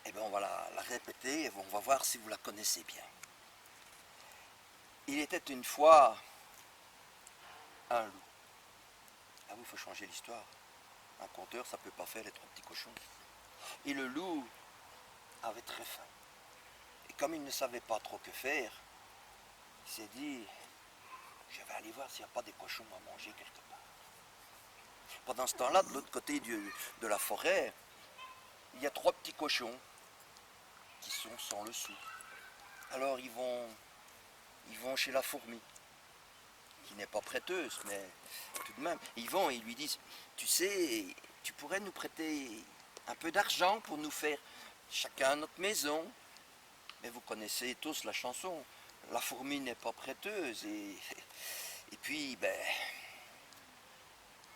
Eh bien, on va la répéter et on va voir si vous la connaissez bien. Il était une fois un loup. Ah oui, il faut changer l'histoire. Un conteur, ça ne peut pas faire les 3 petits cochons. Et le loup avait très faim. Et comme il ne savait pas trop que faire, il s'est dit, je vais aller voir s'il n'y a pas des cochons à manger quelque part. Pendant ce temps-là, de l'autre côté de la forêt, il y a 3 petits cochons qui sont sans le sou. Alors ils vont chez la fourmi, qui n'est pas prêteuse, mais tout de même. Ils vont et ils lui disent, tu sais, tu pourrais nous prêter un peu d'argent pour nous faire chacun notre maison. Mais vous connaissez tous la chanson, la fourmi n'est pas prêteuse. Et puis,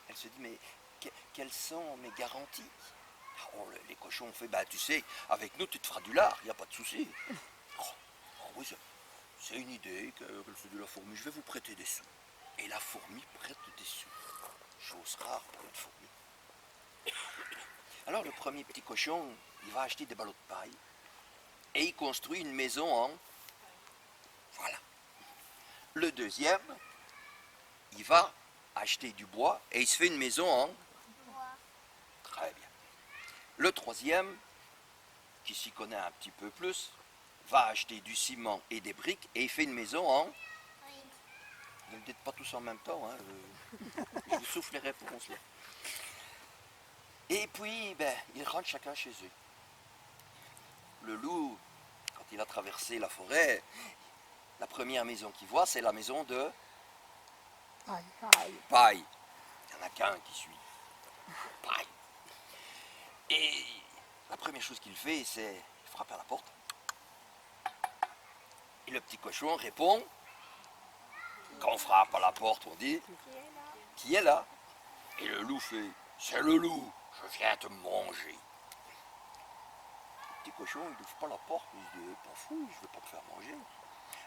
elle se dit, mais quelles sont mes garanties? Oh, les cochons ont fait, tu sais, avec nous tu te feras du lard, il n'y a pas de souci. Oh, oui, c'est une idée qu'elle se dit la fourmi, je vais vous prêter des sous. Et la fourmi prête des sous. Chose rare pour une fourmi. Alors le premier petit cochon, il va acheter des ballots de paille et il construit une maison en... Voilà. Le deuxième, il va acheter du bois et il se fait une maison en... Très bien. Le troisième, qui s'y connaît un petit peu plus, va acheter du ciment et des briques et il fait une maison en... Ne le dites pas tous en même temps, hein. Je vous souffle les réponses là. Et puis, ils rentrent chacun chez eux. Le loup, quand il a traversé la forêt, la première maison qu'il voit, c'est la maison de... Paille. Il n'y en a qu'un qui suit. Paille. Et la première chose qu'il fait, c'est frapper à la porte. Et le petit cochon répond. Quand on frappe à la porte, on dit « Qui est là ?» Et le loup fait « C'est le loup, je viens te manger. » Le petit cochon, il n'ouvre pas la porte, il se dit « Pas fou, je ne vais pas te faire manger. »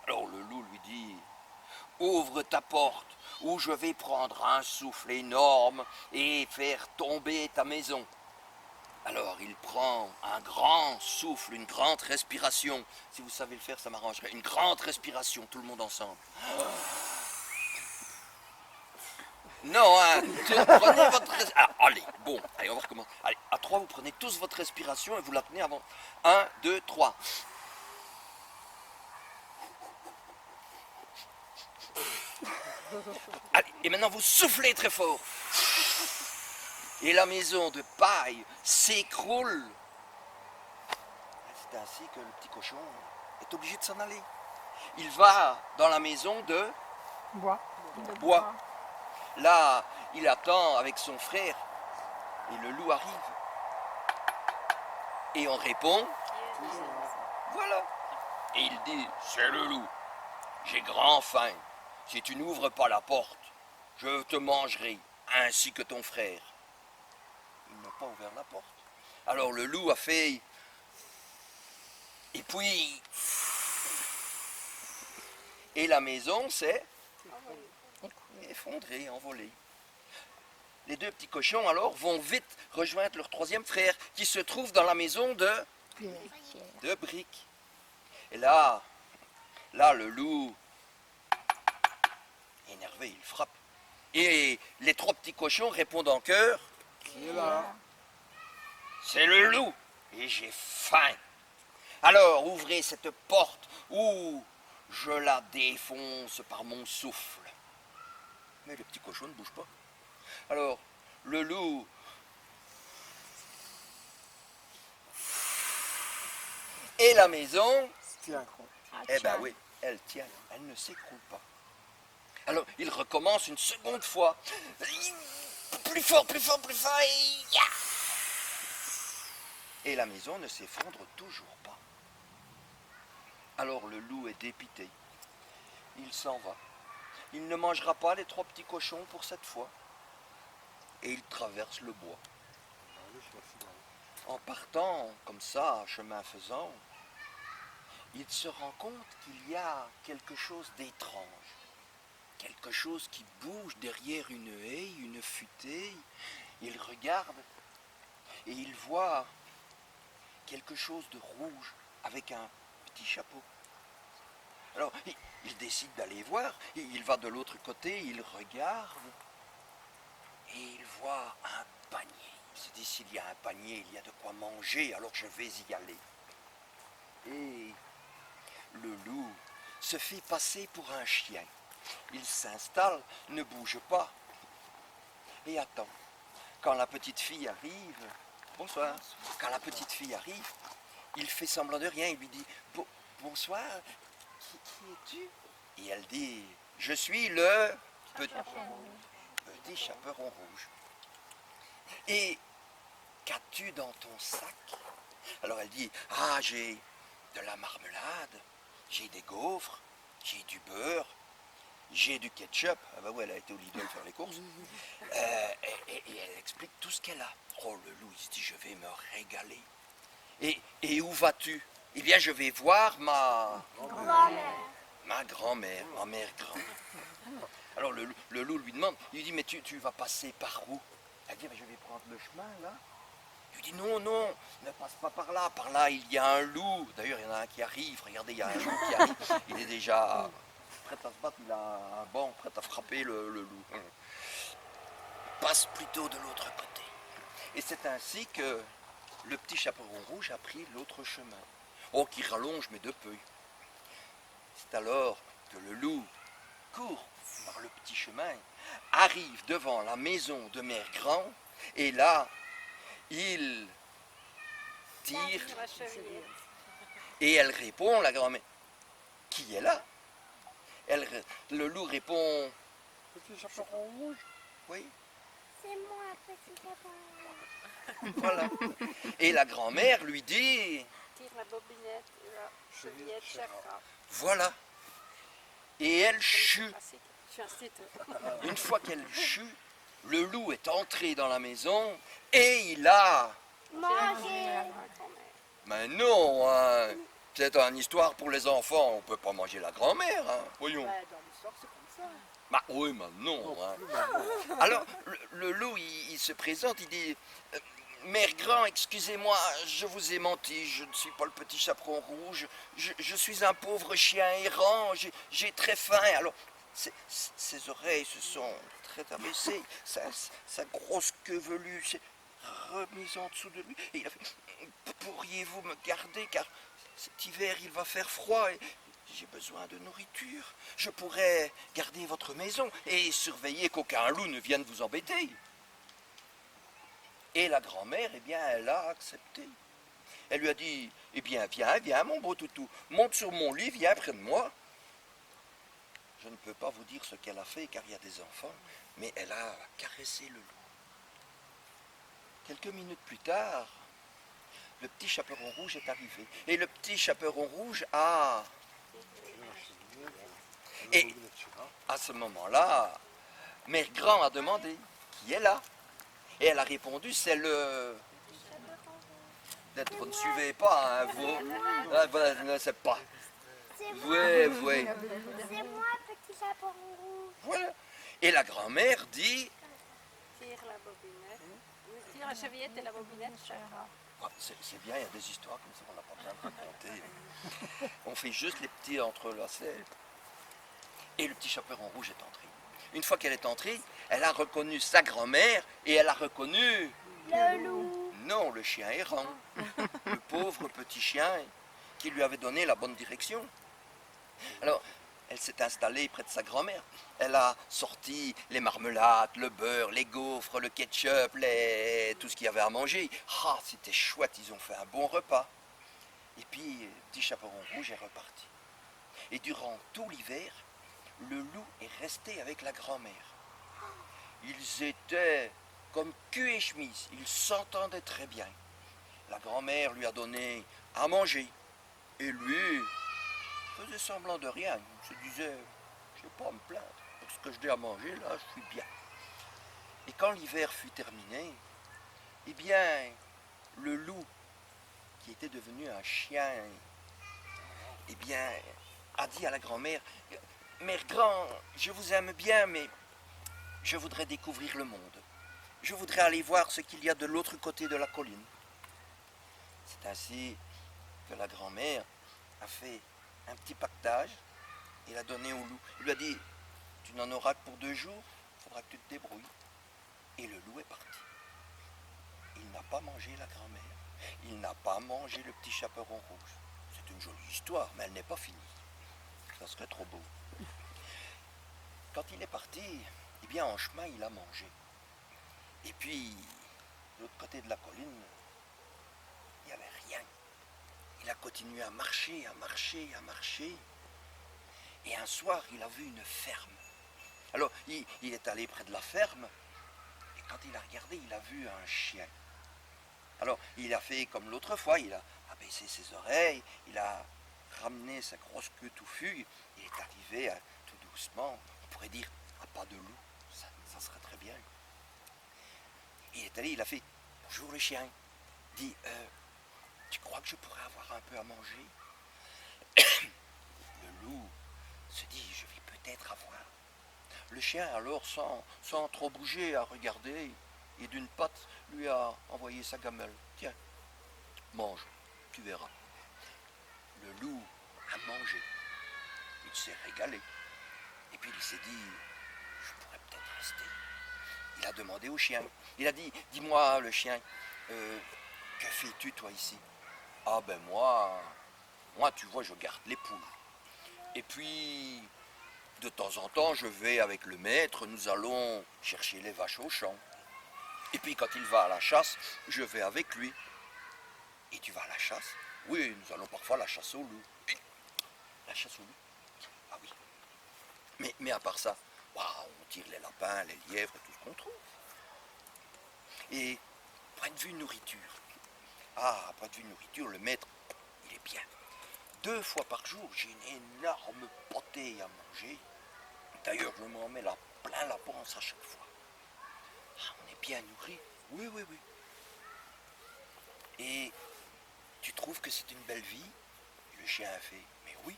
Alors le loup lui dit « Ouvre ta porte, ou je vais prendre un souffle énorme et faire tomber ta maison. » Alors il prend un grand souffle, une grande respiration. Si vous savez le faire, ça m'arrangerait. Une grande respiration, tout le monde ensemble. Non, hein, prenez votre respiration. Allez, on va recommencer. Allez, à 3, vous prenez tous votre respiration et vous la tenez avant. 1, 2, 3. Allez, et maintenant vous soufflez très fort. Et la maison de paille s'écroule. C'est ainsi que le petit cochon est obligé de s'en aller. Il va dans la maison de bois. Là, il attend avec son frère et le loup arrive. Et on répond, voilà. Et il dit, c'est le loup, j'ai grand faim. Si tu n'ouvres pas la porte, je te mangerai, ainsi que ton frère. Ils n'ont pas ouvert la porte. Alors le loup a fait... Et puis... Et la maison s'est effondrée, envolée. Les 2 petits cochons alors vont vite rejoindre leur 3e frère qui se trouve dans la maison de briques. Et là, le loup, énervé, il frappe. Et les 3 petits cochons répondent en chœur. Qui est là? C'est le loup et j'ai faim. Alors ouvrez cette porte ou je la défonce par mon souffle. Mais le petit cochon ne bouge pas. Alors le loup et la maison, eh ben oui, elle tient, elle ne s'écroule pas. Alors il recommence une seconde fois. Plus fort, et la maison ne s'effondre toujours pas. Alors le loup est dépité. Il s'en va. Il ne mangera pas les 3 petits cochons pour cette fois. Et il traverse le bois. En partant comme ça, chemin faisant, il se rend compte qu'il y a quelque chose d'étrange. Quelque chose qui bouge derrière une haie, une futaie. Il regarde et il voit quelque chose de rouge avec un petit chapeau. Alors, il décide d'aller voir, il va de l'autre côté, il regarde, et il voit un panier. Il se dit, s'il y a un panier, il y a de quoi manger, alors je vais y aller. Et le loup se fait passer pour un chien. Il s'installe, ne bouge pas, et attend. Quand la petite fille arrive, bonsoir, quand la petite fille arrive, il fait semblant de rien, il lui dit, bonsoir, qui es-tu? Et elle dit, je suis le petit chaperon rouge. Et qu'as-tu dans ton sac? Alors elle dit, ah, j'ai de la marmelade, j'ai des gaufres, j'ai du beurre, j'ai du ketchup. Ah bah ouais, elle a été au Lidl faire les courses. Et elle explique tout ce qu'elle a. Oh, le loup, il se dit, je vais me régaler. Et où vas-tu? Eh bien, je vais voir ma grand-mère, ma mère grand. Alors le loup lui demande, il lui dit, mais tu vas passer par où? Elle dit, mais je vais prendre le chemin là. Il lui dit, non, ne passe pas par là il y a un loup. D'ailleurs, il y en a un qui arrive, regardez, il y a un loup qui arrive. Il est déjà prêt à se battre, il a un banc prêt à frapper le loup. Passe plutôt de l'autre côté. Et c'est ainsi que le petit chaperon rouge a pris l'autre chemin. Oh, qui rallonge, mais de peu. C'est alors que le loup court par le petit chemin, arrive devant la maison de Mère Grand, et là, il tire, et elle répond, la grand-mère, qui est là? Le loup répond, Petit chaperon rouge. oui, C'est moi, petit chaperon. voilà. Et la grand-mère lui dit, Tire la bobinette, la chevillette, chakra. voilà. Et elle chut. Je suis un site. Une fois qu'elle chut, le loup est entré dans la maison et il a... Manger. Mais non, hein, c'est une histoire pour les enfants, on ne peut pas manger la grand-mère, hein, voyons. Dans l'histoire, c'est comme ça. Bah oui, mais non. Hein. Alors, le loup, il se présente, il dit, Mère Grand, excusez-moi, je vous ai menti, je ne suis pas le petit chaperon rouge, je suis un pauvre chien errant, j'ai très faim. Alors, ses oreilles se sont très abaissées, sa grosse queue velue s'est remise en dessous de lui. Et il a fait, pourriez-vous me garder, car cet hiver, il va faire froid et j'ai besoin de nourriture. Je pourrais garder votre maison et surveiller qu'aucun loup ne vienne vous embêter. Et la grand-mère, eh bien, elle a accepté. Elle lui a dit, eh bien, viens, mon beau toutou, monte sur mon lit, viens près de moi. Je ne peux pas vous dire ce qu'elle a fait, car il y a des enfants, mais elle a caressé le loup. Quelques minutes plus tard, le petit chaperon rouge est arrivé. Et le petit chaperon rouge a... Et à ce moment-là, Mère Grand a demandé, qui est là? Et elle a répondu, c'est le... Vous ne suivez pas, hein, vous. Vous ne savez pas. C'est moi. Oui. C'est moi, petit chaperon rouge. Voilà. Et la grand-mère dit, Tire la bobinette. Tire la chevillette et la bobinette, chakra. ah, c'est bien, il y a des histoires comme ça, on n'a pas besoin de raconter. On fait juste les petits entrelacés. Et le petit chaperon rouge est entré. Une fois qu'elle est entrée, elle a reconnu sa grand-mère et elle a reconnu... Le loup. Non, le chien errant. Le pauvre petit chien qui lui avait donné la bonne direction. Alors, elle s'est installée près de sa grand-mère. Elle a sorti les marmelades, le beurre, les gaufres, le ketchup, tout ce qu'il y avait à manger. Ah, c'était chouette, ils ont fait un bon repas. Et puis, le petit chaperon rouge est reparti. Et durant tout l'hiver, le loup est resté avec la grand-mère. Ils étaient comme cul et chemise, ils s'entendaient très bien. La grand-mère lui a donné à manger. Et lui faisait semblant de rien. Il se disait, je ne vais pas me plaindre. Pour ce que je n'ai à manger, là, je suis bien. Et quand l'hiver fut terminé, eh bien, le loup, qui était devenu un chien, eh bien, a dit à la grand-mère, Mère Grand, je vous aime bien, mais je voudrais découvrir le monde. Je voudrais aller voir ce qu'il y a de l'autre côté de la colline. C'est ainsi que la grand-mère a fait un petit pactage et l'a donné au loup. Il lui a dit, tu n'en auras que pour 2 jours, il faudra que tu te débrouilles. Et le loup est parti. Il n'a pas mangé la grand-mère. Il n'a pas mangé le petit chaperon rouge. C'est une jolie histoire, mais elle n'est pas finie. Ça serait trop beau. Quand il est parti, eh bien en chemin, il a mangé. Et puis, de l'autre côté de la colline, il n'y avait rien. Il a continué à marcher, à marcher, à marcher. Et un soir, il a vu une ferme. Alors, il est allé près de la ferme. Et quand il a regardé, il a vu un chien. Alors, il a fait comme l'autre fois, il a abaissé ses oreilles, il a ramené sa grosse queue touffue, il est arrivé tout doucement, on pourrait dire à pas de loup, ça serait très bien. Il est allé, il a fait « Bonjour le chien », il dit « Tu crois que je pourrais avoir un peu à manger ?» Le loup se dit « Je vais peut-être avoir ». Le chien alors, sans trop bouger, a regardé, et d'une patte lui a envoyé sa gamelle. « Tiens, mange, tu verras. » Le loup a mangé. Il s'est régalé. Et puis il s'est dit, je pourrais peut-être rester. Il a demandé au chien. Il a dit, dis-moi le chien, que fais-tu toi ici? Ah ben moi tu vois, je garde les poules. Et puis, de temps en temps, je vais avec le maître, nous allons chercher les vaches au champ. Et puis quand il va à la chasse, je vais avec lui. Et tu vas à la chasse? Oui, nous allons parfois à la chasse au loup. La chasse au loup? Ah oui. Mais à part ça, on tire les lapins, les lièvres, tout ce qu'on trouve. Et point de vue nourriture. Point de vue nourriture, le maître, il est bien. 2 fois par jour, j'ai une énorme potée à manger. D'ailleurs, je m'en mets là plein la panse à chaque fois. On est bien nourri. Oui, oui, oui. Et tu trouves que c'est une belle vie? Et le chien a fait, mais oui,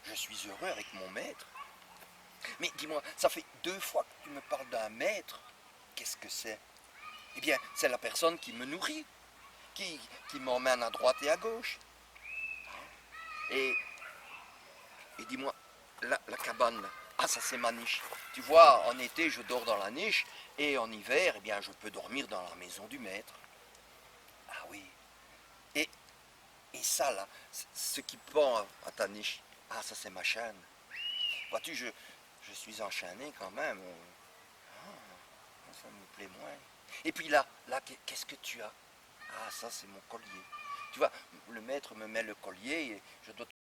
je suis heureux avec mon maître. Mais dis-moi, ça fait 2 fois que tu me parles d'un maître. Qu'est-ce que c'est? Eh bien, c'est la personne qui me nourrit, qui m'emmène à droite et à gauche. Et dis-moi, la cabane, ça c'est ma niche. Tu vois, en été, je dors dans la niche, et en hiver, eh bien, je peux dormir dans la maison du maître. Ah oui. Et ça, là, ce qui pend à ta niche, ça c'est ma chaîne. Vois-tu, je suis enchaîné quand même. Ça me plaît moins. Et puis là, qu'est-ce que tu as? Ça c'est mon collier. Tu vois, le maître me met le collier et je dois